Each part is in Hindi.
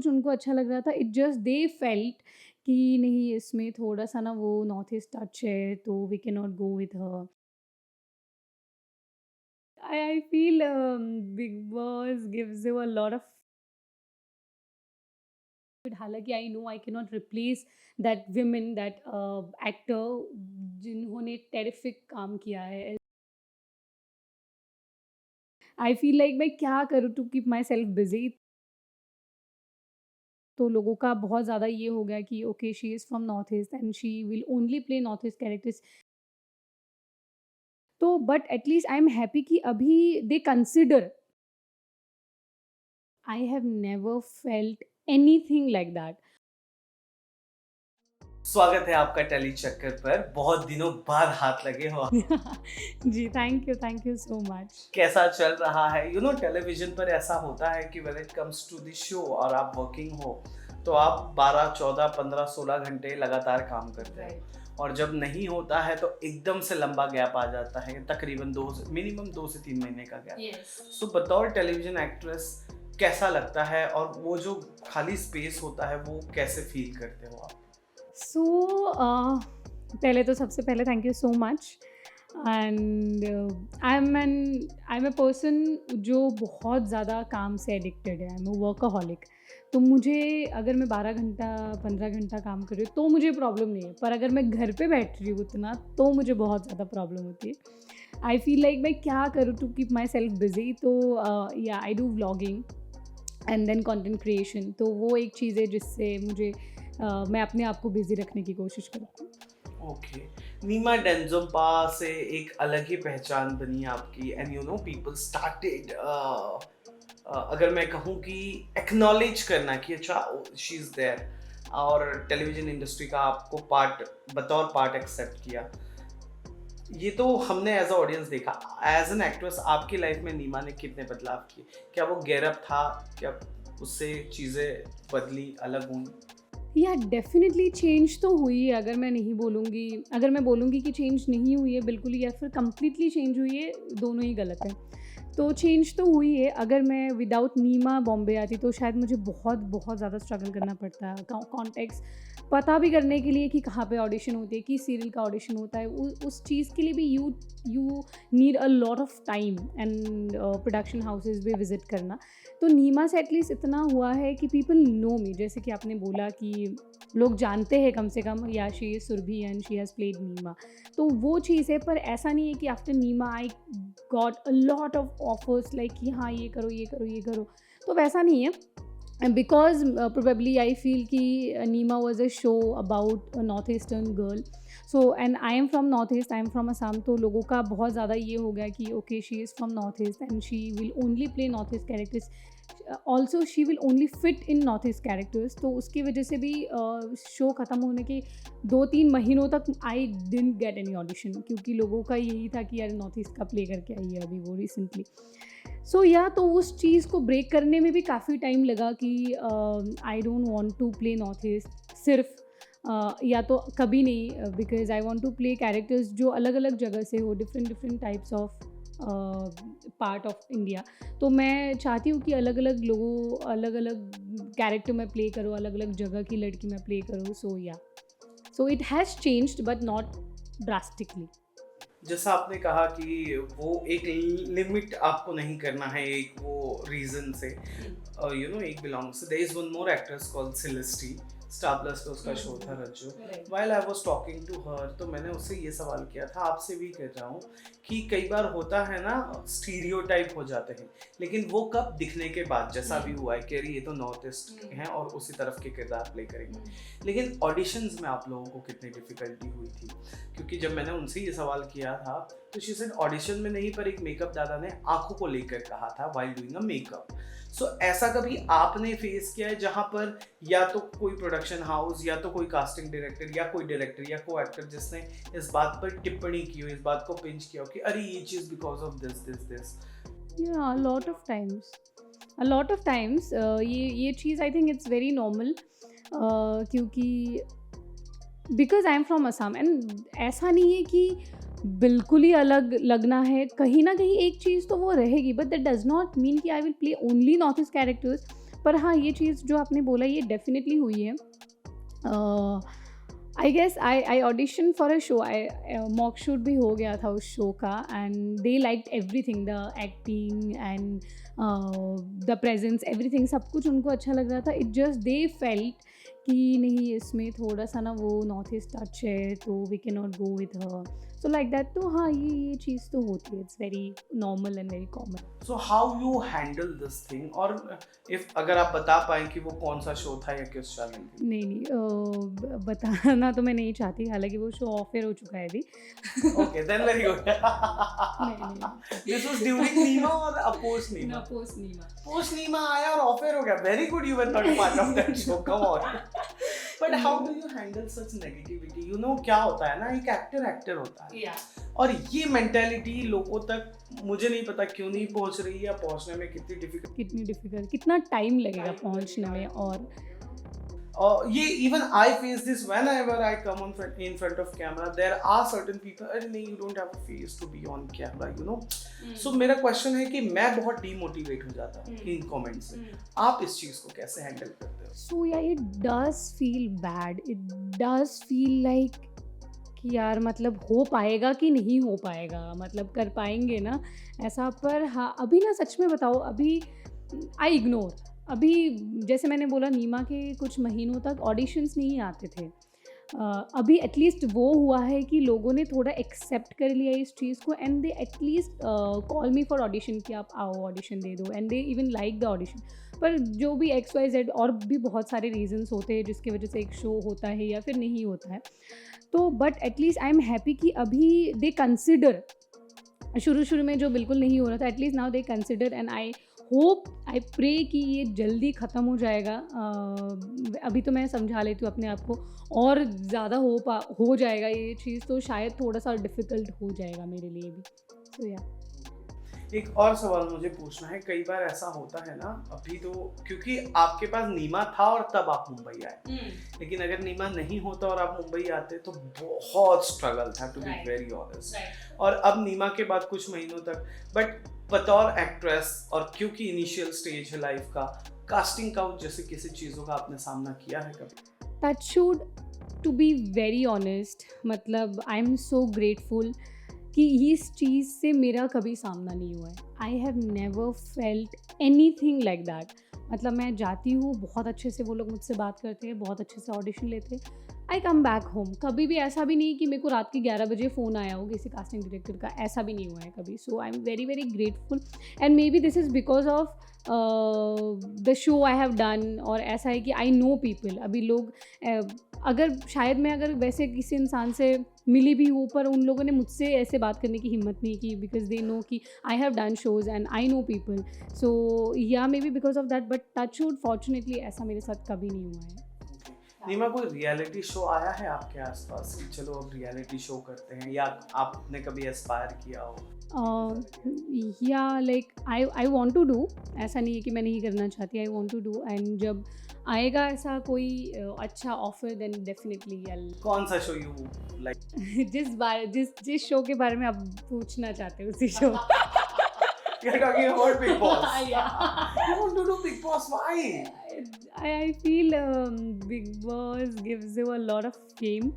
कुछ उनको अच्छा लग रहा था, इट जस्ट दे फेल्ट कि नहीं इसमें थोड़ा-सा ना वो नॉर्थ ईस्ट टच है, तो we can not go with her. I feel Big Boss gives you a lot of, हालाँकि I know I can not replace that women, that actor जिन्होंने टेरिफिक काम किया है। आई फील लाइक मैं क्या करूँ to keep myself busy? तो लोगों का बहुत ज़्यादा ये हो गया कि okay she is from north east and she will only play north east characters. तो but at least I am happy कि अभी they consider. I have never felt anything like that. स्वागत है आपका टेली चक्कर पर। बहुत दिनों बाद हाथ लगे हो। जी, थैंक यू सो मच। कैसा चल रहा है? टेलीविजन पर ऐसा होता है कि when it comes to the show और आप वर्किंग हो तो आप 12, 14, 15, 16 घंटे लगातार काम करते हैं। और जब नहीं होता है तो एकदम से लंबा गैप आ जाता है, तकरीबन मिनिमम 2 से 3 महीने का गैप। सो बतौर टेलीविजन एक्ट्रेस कैसा लगता है, और वो जो खाली स्पेस होता है वो कैसे फील करते हो आप? सो पहले तो सबसे पहले thank you so much. And I am a person जो बहुत ज़्यादा काम से एडिक्टेड है। I am a workaholic. तो मुझे अगर मैं 12 घंटा 15 घंटा काम कर रही हूँ तो मुझे प्रॉब्लम नहीं है, पर अगर मैं घर पे बैठ रही हूँ उतना तो मुझे बहुत ज़्यादा प्रॉब्लम होती है। आई फील लाइक मैं क्या करूँ to keep myself busy? तो या I do vlogging and then content creation. तो वो एक चीज़ है जिससे मुझे मैं अपने आप को बिज़ी रखने की कोशिश करती हूँ। ओके। नीमा डेंजोम्पा से एक अलग ही पहचान बनी आपकी, एंड पीपल स्टार्टेड, अगर मैं कहूँ कि एक्नॉलेज करना कि अच्छा शी इज़ देयर, और टेलीविजन इंडस्ट्री का आपको बतौर पार्ट एक्सेप्ट किया। ये तो हमने एज अ ऑडियंस देखा। एज एन एक्ट्रेस आपकी लाइफ में नीमा ने कितने बदलाव किए? क्या वो गेटअप था? क्या उससे चीज़ें बदली, अलग हुई? या डेफ़िनेटली चेंज तो हुई है। अगर मैं बोलूँगी कि चेंज नहीं हुई है बिल्कुल ही या फिर कंप्लीटली चेंज हुई है, दोनों ही गलत है। तो चेंज तो हुई है। अगर मैं विदाउट नीमा बॉम्बे आती तो शायद मुझे बहुत ज़्यादा स्ट्रगल करना पड़ता। कॉन्टेक्स्ट पता भी करने के लिए कि कहाँ पे ऑडिशन होती है, किस सीरियल का ऑडिशन होता है, उस चीज़ के लिए भी you need a lot of time and production houses भी विज़िट करना। तो नीमा से एटलीस्ट इतना हुआ है कि पीपल नो मी, जैसे कि आपने बोला कि लोग जानते हैं कम से कम, yeah she is Surbhi and she has played Neema. तो वो चीज़ है, पर ऐसा नहीं है कि after Neema I got a lot of offers like कि हाँ ये करो ये करो ये करो, तो वैसा नहीं है। बिकॉज प्रोबेबली आई फील कि Neema was a show about north eastern girl. So and I am from north east, I am from Assam. तो लोगों का बहुत ज़्यादा ये हो गया कि okay she is from north east and she will only play north east characters, also she will only fit in north east characters. तो उसकी वजह से भी शो ख़त्म होने के 2-3 महीनों तक I didn't get any audition, क्योंकि लोगों का यही था कि यार नॉर्थ ईस्ट का प्ले करके आई है अभी वो रिसेंटली। सो या तो उस चीज़ को ब्रेक करने में भी काफ़ी टाइम लगा कि I don't want to play north east सिर्फ, या तो कभी नहीं, because I want to play characters जो अलग अलग जगह से हो, different different types of part of India. तो मैं चाहती हूँ कि अलग अलग लोगों अलग अलग कैरेक्टर मैं प्ले करूँ, अलग अलग जगह की लड़की मैं प्ले करूँ। सो या so it has changed but not drastically. जैसा आपने कहा कि वो एक लिमिट आपको नहीं करना है, एक वो रीजन से, एक belongs, there is one more actress called Celesti, star plus पे उसका शो था Rajjo. While I was talking to her, तो मैंने उससे ये सवाल किया था, आपसे भी कर रहा हूँ कि कई बार होता है ना, स्टीरियोटाइप हो जाते हैं, लेकिन वो कब दिखने के बाद, जैसा भी हुआ है कि अरे ये तो नॉर्थ ईस्ट हैं और उसी तरफ के किरदार प्ले करेंगे। लेकिन ऑडिशंस में आप लोगों को कितनी डिफिकल्टी हुई थी? क्योंकि जब मैंने उनसे ये सवाल किया था तो शी सेड ऑडिशन में नहीं, पर एक मेकअप दादा ने आंखों को लेकर कहा था व्हाइल डूइंग अ मेकअप। सो ऐसा कभी आपने फेस किया है जहां पर या तो कोई प्रोडक्शन हाउस या तो कोई कास्टिंग डायरेक्टर या कोई डायरेक्टर या को एक्टर जिसने इस बात पर टिप्पणी की हो, इस बात को पिंच किया हो कि अरे ये चीज बिकॉज ऑफ दिस? या अ लॉट ऑफ टाइम्स ये चीज़ I think it's very normal, क्योंकि because I am from Assam and ऐसा नहीं है कि बिल्कुल ही अलग लगना है, कहीं ना कहीं एक चीज़ तो वो रहेगी, but that does not mean कि I will play only north east characters. पर हाँ, ये चीज़ जो आपने बोला ये डेफिनेटली हुई है। I guess I audition for a show, I mock shoot भी हो गया था उस शो का, and they liked everything, the acting and the presence, everything, सब कुछ उनको अच्छा लग रहा था। इट जस्ट दे फेल्ट कि नहीं, इसमें थोड़ा सा ना वो नॉर्थ ईस्ट टच है, तो we can not go with her, so like that. तो हाँ, ये चीज़ तो होती है, it's very normal and very common. So how you handle this thing, और इफ अगर आप बता पाएं कि वो कौन सा शो था या किस चैनल की? नहीं, बताना तो मैं नहीं चाहती, हालांकि वो शो ऑफ एयर हो चुका है अभी। Okay, then very good. नहीं। This was during Nima or post Nima? Post Nima. Post Nima आया और offer हो गया. Very good, you were not part of that show. Come on. But how do you handle such negativity? You know क्या होता है ना, एक एक्टर होता है, या और ये मेंटालिटी लोगों तक मुझे नहीं पता क्यों नहीं पहुंच रही, या पहुंचने में कितनी डिफिकल्ट। कितना टाइम लगेगा पहुंचने में। और ये even I face this whenever I come in front of camera. There are certain people, अरे नहीं, you don't have a face to be on camera, you know. So मेरा क्वेश्चन है कि मैं बहुत डीमोटिवेट हो जाता हूँ इन कमेंट्स से। आप इस चीज को कैसे हैंडल करते हो? सो या, it does feel bad, it does feel like कि यार मतलब हो पाएगा कि नहीं हो पाएगा, मतलब कर पाएंगे ना ऐसा। पर हाँ, अभी ना सच में बताओ, अभी आई इग्नोर। अभी जैसे मैंने बोला, नीमा के कुछ महीनों तक ऑडिशंस नहीं आते थे। अभी एटलीस्ट वो हुआ है कि लोगों ने थोड़ा एक्सेप्ट कर लिया इस चीज़ को, and they at least call me for audition कि आप आओ ऑडिशन दे दो, and they even like the audition. पर जो भी XYZ और भी बहुत सारे रीजंस होते हैं जिसकी वजह से एक शो होता है या फिर नहीं होता है, तो but at least I am happy कि अभी दे कंसिडर। शुरू में जो बिल्कुल नहीं हो रहा था, at least now they consider, and I hope, I pray कि ये जल्दी ख़त्म हो जाएगा। अभी तो मैं समझा लेती हूँ अपने आप को, और ज़्यादा हो जाएगा ये चीज़ तो शायद थोड़ा सा डिफ़िकल्ट हो जाएगा मेरे लिए भी। सो या, एक और सवाल मुझे पूछना है, कई बार ऐसा होता है ना, अभी तो क्योंकि आपके पास नीमा था और तब आप मुंबई आए, लेकिन अगर नीमा नहीं होता और आप मुंबई आते तो बहुत स्ट्रगल था, टू बी वेरी ऑनेस्ट। और अब नीमा के बाद कुछ महीनों तक, बट बतौर एक्ट्रेस, और क्योंकि इनिशियल स्टेज है लाइफ का, कास्टिंग काउच जैसे किसी चीज़ों का आपने सामना किया है कभी? Touchwood, to be very honest, मतलब आई एम सो ग्रेटफुल कि इस चीज़ से मेरा कभी सामना नहीं हुआ है। आई have never felt anything like that. मतलब मैं जाती हूँ, बहुत अच्छे से वो लोग मुझसे बात करते हैं, बहुत अच्छे से ऑडिशन लेते हैं, आई कम बैक होम। कभी भी ऐसा भी नहीं कि मेरे को रात के 11 बजे फ़ोन आया हो किसी कास्टिंग डायरेक्टर का, ऐसा भी नहीं हुआ है कभी। So I am very very grateful, and maybe this is because of the show I have done. और ऐसा है कि आई नो पीपल, अभी लोग अगर शायद मैं अगर वैसे किसी इंसान से मिली भी हूँ, पर उन लोगों ने मुझसे ऐसे बात करने की हिम्मत नहीं की, बिकॉज दे नो कि I have done shows and I know people. So yeah, maybe because of that, but touch wood fortunately ऐसा मेरे साथ कभी नहीं हुआ है। नीमा, कोई रियलिटी शो आया है आपके आसपास कि चलो अब रियलिटी शो करते हैं, या आपने कभी एस्पायर किया हो? या like I want to do, ऐसा नहीं है कि मैं नहीं करना चाहती, I want to do, and जब आएगा ऐसा कोई अच्छा ऑफर, देन डेफिनेटली आई। कौन सा शो यू लाइक? जिस शो के बारे में आप पूछना चाहते हो उसी show. You're talking about Big Boss. Yeah. You want to do Big Boss? Why? I feel Big Boss gives you a lot of fame,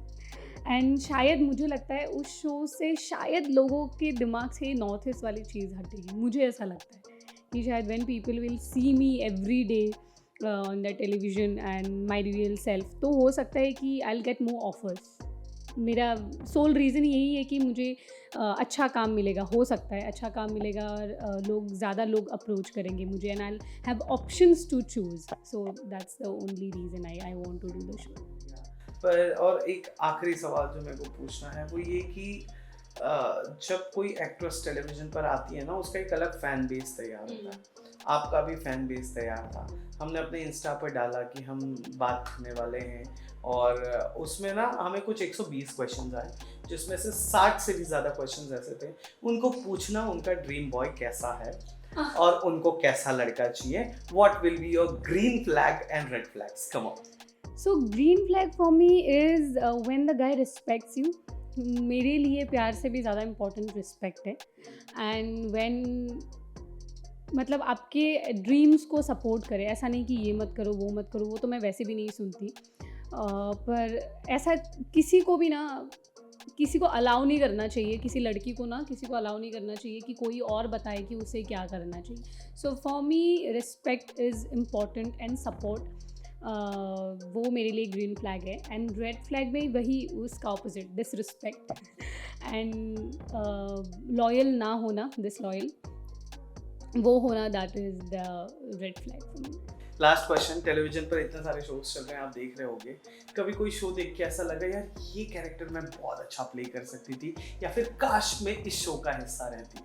and शायद मुझे लगता है उस शो से शायद लोगों के दिमाग से नॉर्थ ईस्ट वाली चीज़ हटेगी। मुझे ऐसा लगता है कि शायद when people will see me every day on the television and my real self, तो हो सकता है कि I will get more offers. मेरा सोल रीज़न यही है कि मुझे अच्छा काम मिलेगा, हो सकता है अच्छा काम मिलेगा, और ज़्यादा लोग अप्रोच करेंगे मुझे, and I will have options to choose. So that's the only reason I want to do the show. पर और एक आखिरी सवाल जो मेरे को पूछना है वो ये कि जब कोई एक्ट्रेस टेलीविज़न पर आती है ना, उसका एक अलग फ़ैन बेस तैयार होता है। आपका भी फ़ैन बेस तैयार था, हमने अपने इंस्टा पर डाला कि हम बात करने वाले हैं, और उसमें ना हमें कुछ 120 क्वेश्चंस आए, जिसमें से 60 से भी ज़्यादा क्वेश्चंस ऐसे थे उनको पूछना उनका ड्रीम बॉय कैसा है और उनको कैसा लड़का चाहिए। What will be your green flag and red flags? Come on. So green flag for me is when the guy respects you. मेरे लिए प्यार से भी ज़्यादा इम्पोर्टेंट रिस्पेक्ट है, एंड व्हेन मतलब आपके ड्रीम्स को सपोर्ट करे, ऐसा नहीं कि ये मत करो वो मत करो, वो तो मैं वैसे भी नहीं सुनती। पर ऐसा किसी को भी ना, किसी को अलाउ नहीं करना चाहिए, किसी लड़की को ना किसी को अलाउ नहीं करना चाहिए कि कोई और बताए कि उसे क्या करना चाहिए। So for me respect is important and support, वो मेरे लिए ग्रीन फ्लैग है। एंड रेड फ्लैग में वही उसका ऑपोजिट, डिसरिस्पेक्ट एंड लॉयल ना होना, डिसलॉयल, वो होना, that is the red flag for me. Last question, television पर इतने सारे शोज चल रहे हैं, आप देख रहे होंगे, कभी कोई शो देख के ऐसा लगा यार ये कैरेक्टर मैं बहुत अच्छा प्ले कर सकती थी, या फिर काश मैं इस शो का हिस्सा रहती?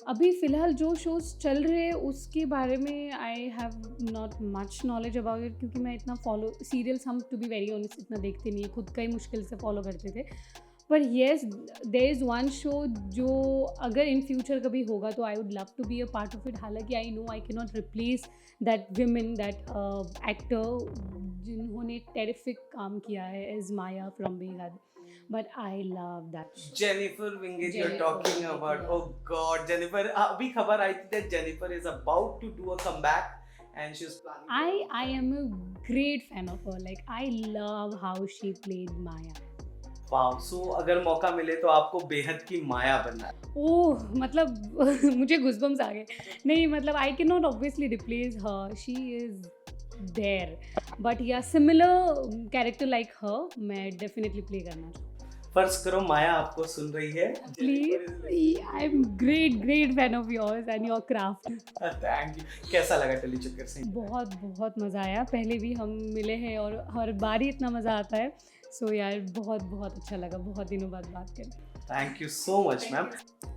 अभी फ़िलहाल जो शोज़ चल रहे हैं उसके बारे में I have not much knowledge about it, क्योंकि मैं इतना फॉलो सीरियल्स, हम टू बी वेरी ऑनेस्ट इतना देखते नहीं है, खुद का ही मुश्किल से फॉलो करते थे। पर yes, there is one show जो अगर इन फ्यूचर कभी होगा तो I would love to be a part of it. हालांकि I know I can not replace that women, that actor जिन्होंने टेरिफिक काम किया है as Maya from Behad, but I love that show. Jennifer Winget you're Jennifer talking Winget, about, yeah. oh god, Jennifer, अभी खबर आई थी that Jennifer is about to do a comeback and she's planning I am a great fan of her. Like I love how she played Maya. Wow, so अगर मौका मिले तो आपको बेहद की माया बनना है? ओह मतलब मुझे गुज़बम्स आ गए। नहीं मतलब I can not obviously replace her, she is there, but या सिमिलर कैरेक्टर लाइक हर मैं डेफिनेटली प्ले करना चाहूँ। फर्ज करो माया आपको सुन रही है, please, I am great fan of yours and your craft. Thank you. कैसा लगा टेली चक्कर से? बहुत बहुत मज़ा आया, पहले भी हम मिले हैं और हर बार ही इतना मज़ा आता है। सो यार बहुत बहुत अच्छा लगा, बहुत दिनों बाद बात करके। Thank you so much ma'am.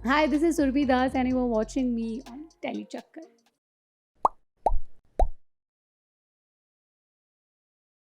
Hi, this is Surbi Das and you are watching me on Tele Chakkar.